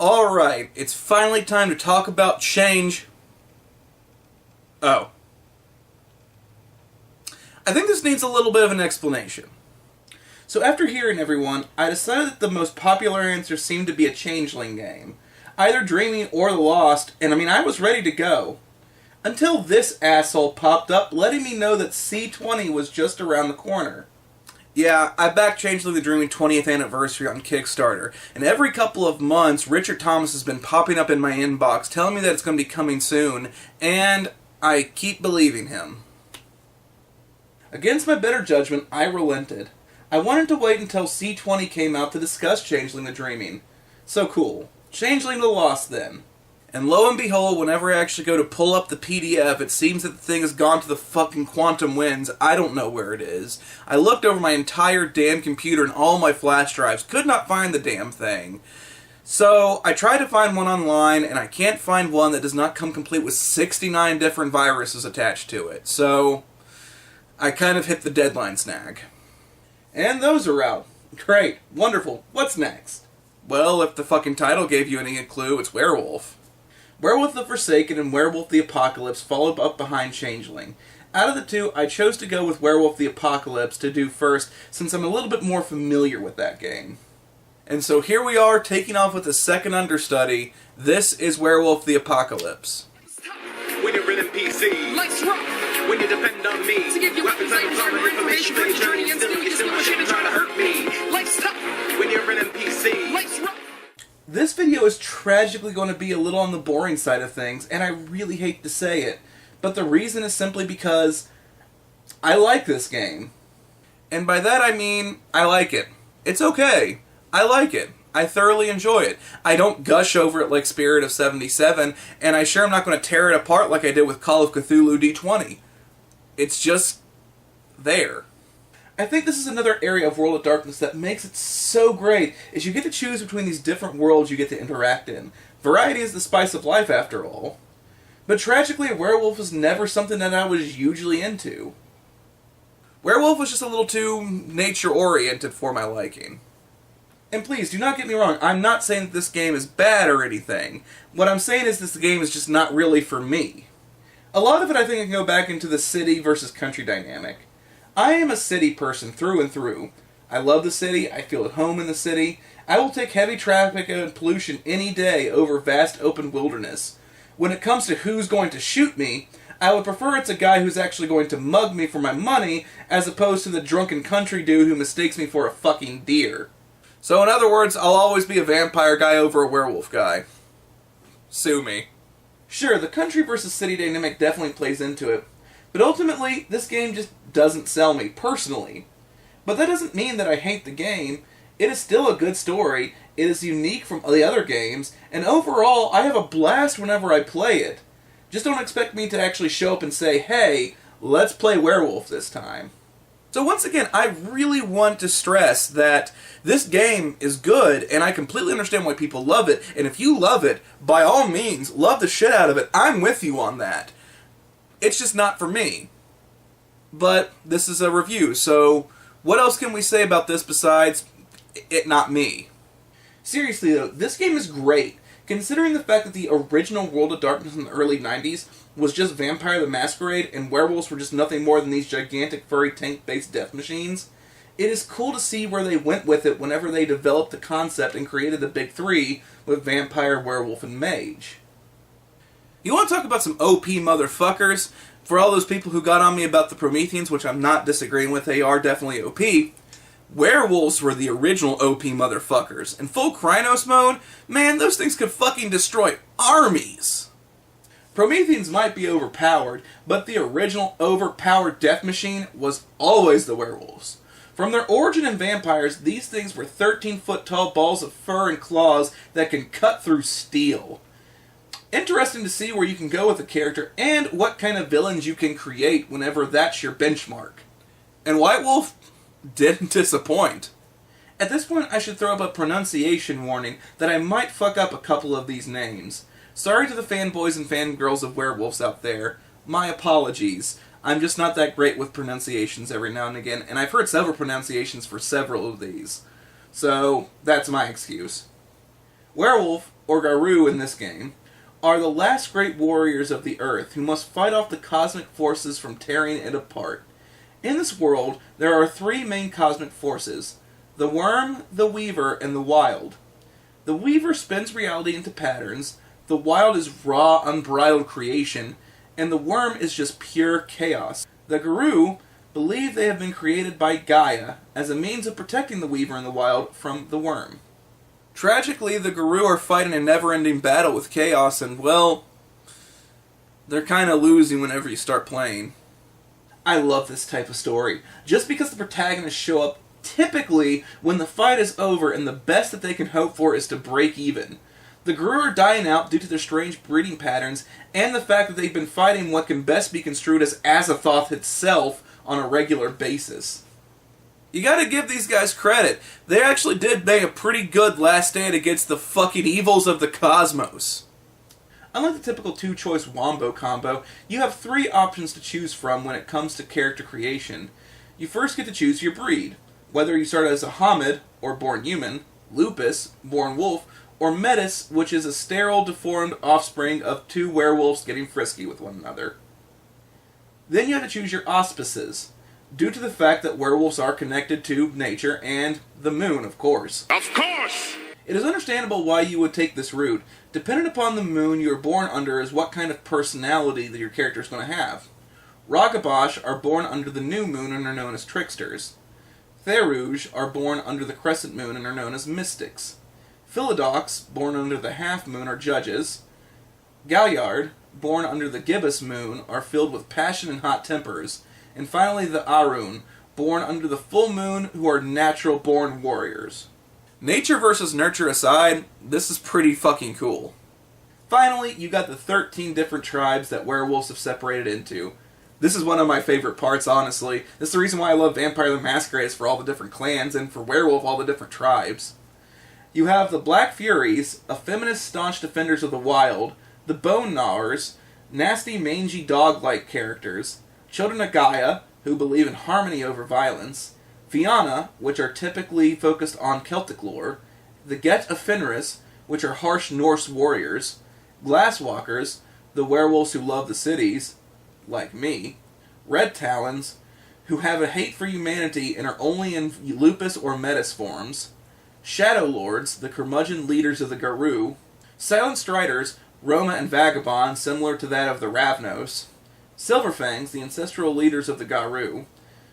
Alright, it's finally time to talk about change. Oh. I think this needs a little bit of an explanation. So after hearing everyone, I decided that the most popular answer seemed to be a Changeling game. Either Dreaming or The Lost, and I was ready to go. Until this asshole popped up letting me know that C20 was just around the corner. Yeah, I backed Changeling the Dreaming 20th anniversary on Kickstarter, and every couple of months Richard Thomas has been popping up in my inbox telling me that it's going to be coming soon, and I keep believing him. Against my better judgment, I relented. I wanted to wait until C20 came out to discuss Changeling the Dreaming. So cool. Changeling the Lost then. And lo and behold, whenever I actually go to pull up the PDF, it seems that the thing has gone to the fucking quantum winds. I don't know where it is. I looked over my entire damn computer and all my flash drives. Could not find the damn thing. So, I tried to find one online, and I can't find one that does not come complete with 69 different viruses attached to it. So, I kind of hit the deadline snag. And those are out. Great. Wonderful. What's next? Well, if the fucking title gave you any clue, it's Werewolf. Werewolf the Forsaken and Werewolf the Apocalypse followed up behind Changeling. Out of the two, I chose to go with Werewolf the Apocalypse to do first, since I'm a little bit more familiar with that game. And so here we are, taking off with the second understudy. This is Werewolf the Apocalypse. When you're in PC, Let's rock! when you depend on me, To give you weapons and information for your journey and still still you shit trying to hurt me. Let's stop! When you're in PC, Let's rock! This video is tragically going to be a little on the boring side of things, and I really hate to say it, but the reason is simply because I like this game. And by that I mean, I like it. It's okay. I like it. I thoroughly enjoy it. I don't gush over it like Spirit of 77, and I sure am not going to tear it apart like I did with Call of Cthulhu D20. It's just there. I think this is another area of World of Darkness that makes it so great, is you get to choose between these different worlds you get to interact in. Variety is the spice of life, after all. But tragically, a werewolf was never something that I was usually into. Werewolf was just a little too nature-oriented for my liking. And please, do not get me wrong, I'm not saying that this game is bad or anything. What I'm saying is this game is just not really for me. A lot of it I think I can go back into the city versus country dynamic. I am a city person through and through. I love the city, I feel at home in the city. I will take heavy traffic and pollution any day over vast open wilderness. When it comes to who's going to shoot me, I would prefer it's a guy who's actually going to mug me for my money, as opposed to the drunken country dude who mistakes me for a fucking deer. So in other words, I'll always be a vampire guy over a werewolf guy. Sue me. Sure, the country versus city dynamic definitely plays into it, but ultimately, this game just doesn't sell me, personally. But that doesn't mean that I hate the game. It is still a good story, it is unique from the other games, and overall, I have a blast whenever I play it. Just don't expect me to actually show up and say, hey, let's play Werewolf this time. So once again, I really want to stress that this game is good, and I completely understand why people love it, and if you love it, by all means, love the shit out of it. I'm with you on that. It's just not for me. But this is a review, so what else can we say about this besides it not me? Seriously though, this game is great, considering the fact that the original World of Darkness in the early 90s was just Vampire the Masquerade, and werewolves were just nothing more than these gigantic furry tank-based death machines. It is cool to see where they went with it whenever they developed the concept and created the big three with Vampire, Werewolf, and Mage. You want to talk about some OP motherfuckers? For all those people who got on me about the Prometheans, which I'm not disagreeing with, they are definitely OP, werewolves were the original OP motherfuckers. In full Krynos mode, man, those things could fucking destroy armies! Prometheans might be overpowered, but the original overpowered death machine was always the werewolves. From their origin in vampires, these things were 13-foot tall balls of fur and claws that can cut through steel. Interesting to see where you can go with a character and what kind of villains you can create whenever that's your benchmark. And White Wolf didn't disappoint. At this point, I should throw up a pronunciation warning that I might fuck up a couple of these names. Sorry to the fanboys and fangirls of werewolves out there. My apologies. I'm just not that great with pronunciations every now and again, and I've heard several pronunciations for several of these. So, that's my excuse. Werewolf, or Garou in this game, are the last great warriors of the earth who must fight off the cosmic forces from tearing it apart. In this world, there are three main cosmic forces: the Worm, the Weaver, and the Wild. The Weaver spins reality into patterns, the Wild is raw, unbridled creation, and the Worm is just pure chaos. The Garou believe they have been created by Gaia as a means of protecting the Weaver and the Wild from the Worm. Tragically, the Garou are fighting a never-ending battle with chaos, and, well, they're kind of losing whenever you start playing. I love this type of story, just because the protagonists show up typically when the fight is over and the best that they can hope for is to break even. The Garou are dying out due to their strange breeding patterns and the fact that they've been fighting what can best be construed as Azathoth itself on a regular basis. You gotta give these guys credit. They actually did make a pretty good last stand against the fucking evils of the cosmos. Unlike the typical two-choice wombo combo, you have three options to choose from when it comes to character creation. You first get to choose your breed, whether you start as a Homid, or born human, Lupus, born wolf, or Metis, which is a sterile, deformed offspring of two werewolves getting frisky with one another. Then you have to choose your auspices, due to the fact that werewolves are connected to nature and the moon, of course. Of course! It is understandable why you would take this route. Dependent upon the moon you are born under is what kind of personality that your character is going to have. Ragabash are born under the new moon and are known as tricksters. Therouge are born under the crescent moon and are known as mystics. Philodox, born under the half moon, are judges. Galliard, born under the gibbous moon, are filled with passion and hot tempers. And finally the Arun, born under the full moon, who are natural-born warriors. Nature versus nurture aside, this is pretty fucking cool. Finally, you got the 13 different tribes that werewolves have separated into. This is one of my favorite parts, honestly. This is the reason why I love Vampire the Masquerade, is for all the different clans, and for Werewolf, all the different tribes. You have the Black Furies, effeminate staunch defenders of the wild, the Bone Gnawers, nasty mangy dog-like characters, Children of Gaia, who believe in harmony over violence, Fianna, which are typically focused on Celtic lore, the Get of Fenris, which are harsh Norse warriors, Glasswalkers, the werewolves who love the cities, like me, Red Talons, who have a hate for humanity and are only in Lupus or Metis forms, Shadow Lords, the curmudgeon leaders of the Garou, Silent Striders, Roma and Vagabond, similar to that of the Ravnos, Silverfangs, the ancestral leaders of the Garou,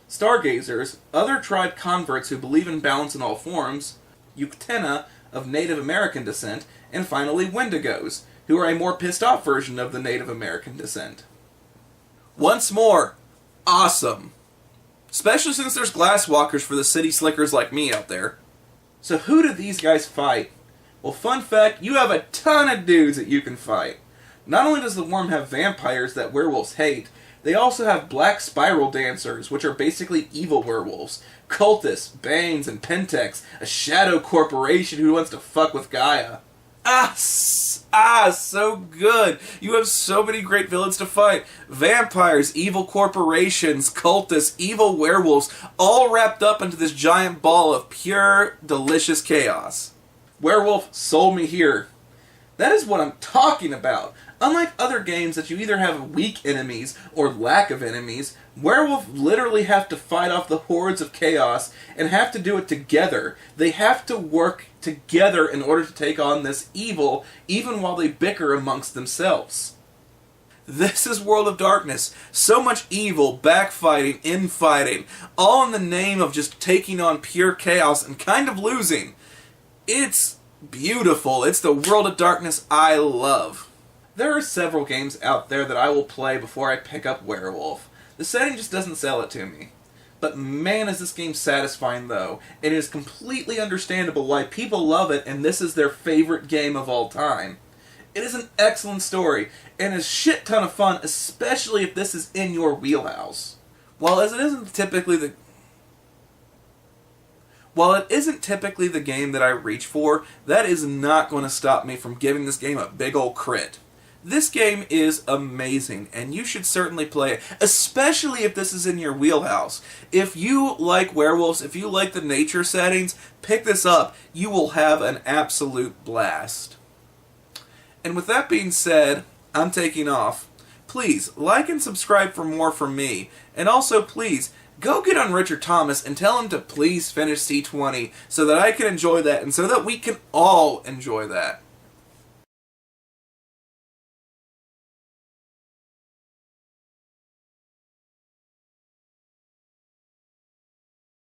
Stargazers, other tribe converts who believe in balance in all forms, Uktena, of Native American descent, and finally Wendigos, who are a more pissed-off version of the Native American descent. Once more, awesome. Especially since there's Glasswalkers for the city slickers like me out there. So who do these guys fight? Well, fun fact, you have a ton of dudes that you can fight. Not only does the Worm have vampires that werewolves hate, they also have Black Spiral Dancers, which are basically evil werewolves, Cultists, Banes, and Pentex, a shadow corporation who wants to fuck with Gaia. So good! You have so many great villains to fight. Vampires, evil corporations, cultists, evil werewolves, all wrapped up into this giant ball of pure, delicious chaos. Werewolf sold me here. That is what I'm talking about. Unlike other games that you either have weak enemies or lack of enemies, Werewolf literally have to fight off the hordes of chaos and have to do it together. They have to work together in order to take on this evil, even while they bicker amongst themselves. This is World of Darkness. So much evil, backfighting, infighting, all in the name of just taking on pure chaos and kind of losing. It's beautiful. It's the World of Darkness I love. There are several games out there that I will play before I pick up Werewolf. The setting just doesn't sell it to me. But man, is this game satisfying though. It is completely understandable why people love it and this is their favorite game of all time. It is an excellent story, and a shit ton of fun, especially if this is in your wheelhouse. While it isn't typically the game that I reach for, that is not going to stop me from giving this game a big ol' crit. This game is amazing, and you should certainly play it, especially if this is in your wheelhouse. If you like werewolves, if you like the nature settings, pick this up. You will have an absolute blast. And with that being said, I'm taking off. Please, like and subscribe for more from me. And also, please, go get on Richard Thomas and tell him to please finish C20 so that I can enjoy that and so that we can all enjoy that.